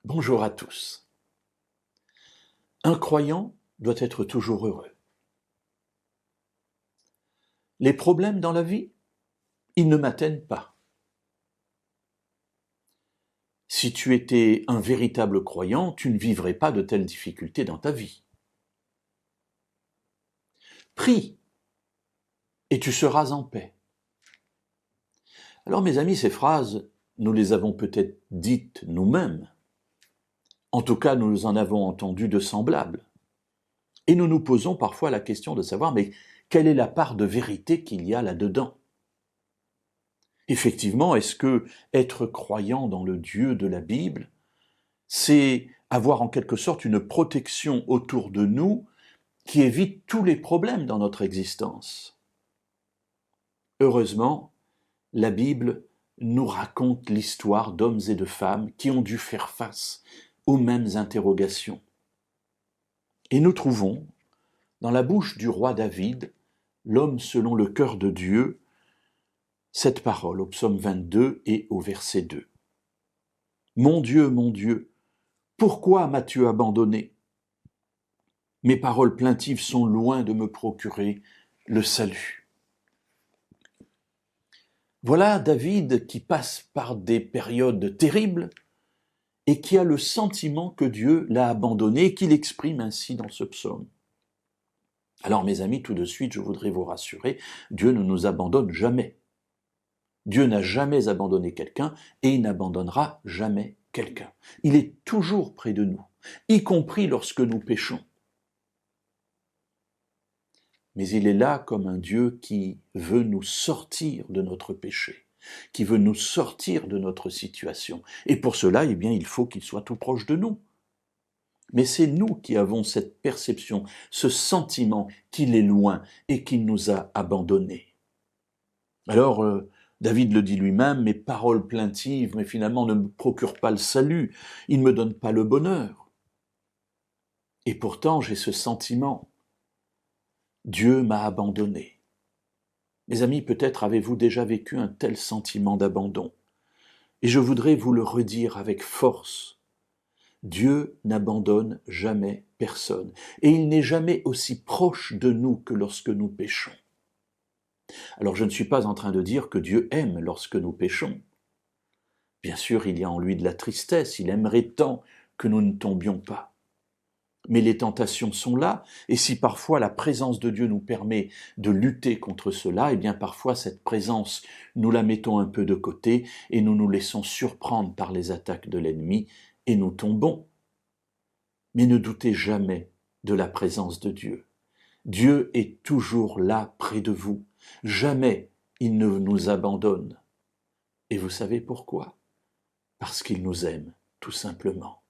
Bonjour à tous. Un croyant doit être toujours heureux. Les problèmes dans la vie, ils ne m'atteignent pas. Si tu étais un véritable croyant, tu ne vivrais pas de telles difficultés dans ta vie. Prie et tu seras en paix. Alors mes amis, ces phrases, nous les avons peut-être dites nous-mêmes. En tout cas, nous en avons entendu de semblables. Et nous nous posons parfois la question de savoir, mais quelle est la part de vérité qu'il y a là-dedans ? Effectivement, est-ce que être croyant dans le Dieu de la Bible, c'est avoir en quelque sorte une protection autour de nous qui évite tous les problèmes dans notre existence? Heureusement, la Bible nous raconte l'histoire d'hommes et de femmes qui ont dû faire face aux mêmes interrogations. Et nous trouvons, dans la bouche du roi David, l'homme selon le cœur de Dieu, cette parole au psaume 22 et au verset 2. Mon Dieu, pourquoi m'as-tu abandonné? Mes paroles plaintives sont loin de me procurer le salut. Voilà David qui passe par des périodes terribles et qui a le sentiment que Dieu l'a abandonné et qu'il exprime ainsi dans ce psaume. Alors mes amis, tout de suite, je voudrais vous rassurer, Dieu ne nous abandonne jamais. Dieu n'a jamais abandonné quelqu'un et il n'abandonnera jamais quelqu'un. Il est toujours près de nous, y compris lorsque nous péchons. Mais il est là comme un Dieu qui veut nous sortir de notre péché, qui veut nous sortir de notre situation. Et pour cela, eh bien, il faut qu'il soit tout proche de nous. Mais c'est nous qui avons cette perception, ce sentiment qu'il est loin et qu'il nous a abandonnés. Alors, David le dit lui-même, mes paroles plaintives, mais finalement ne me procurent pas le salut, ils ne me donnent pas le bonheur. Et pourtant, j'ai ce sentiment, Dieu m'a abandonné. Mes amis, peut-être avez-vous déjà vécu un tel sentiment d'abandon. Et je voudrais vous le redire avec force. Dieu n'abandonne jamais personne. Et il n'est jamais aussi proche de nous que lorsque nous péchons. Alors je ne suis pas en train de dire que Dieu aime lorsque nous péchons. Bien sûr, il y a en lui de la tristesse, il aimerait tant que nous ne tombions pas. Mais les tentations sont là, et si parfois la présence de Dieu nous permet de lutter contre cela, eh bien parfois cette présence, nous la mettons un peu de côté et nous nous laissons surprendre par les attaques de l'ennemi et nous tombons. Mais ne doutez jamais de la présence de Dieu. Dieu est toujours là près de vous. Jamais il ne nous abandonne. Et vous savez pourquoi? Parce qu'il nous aime, tout simplement.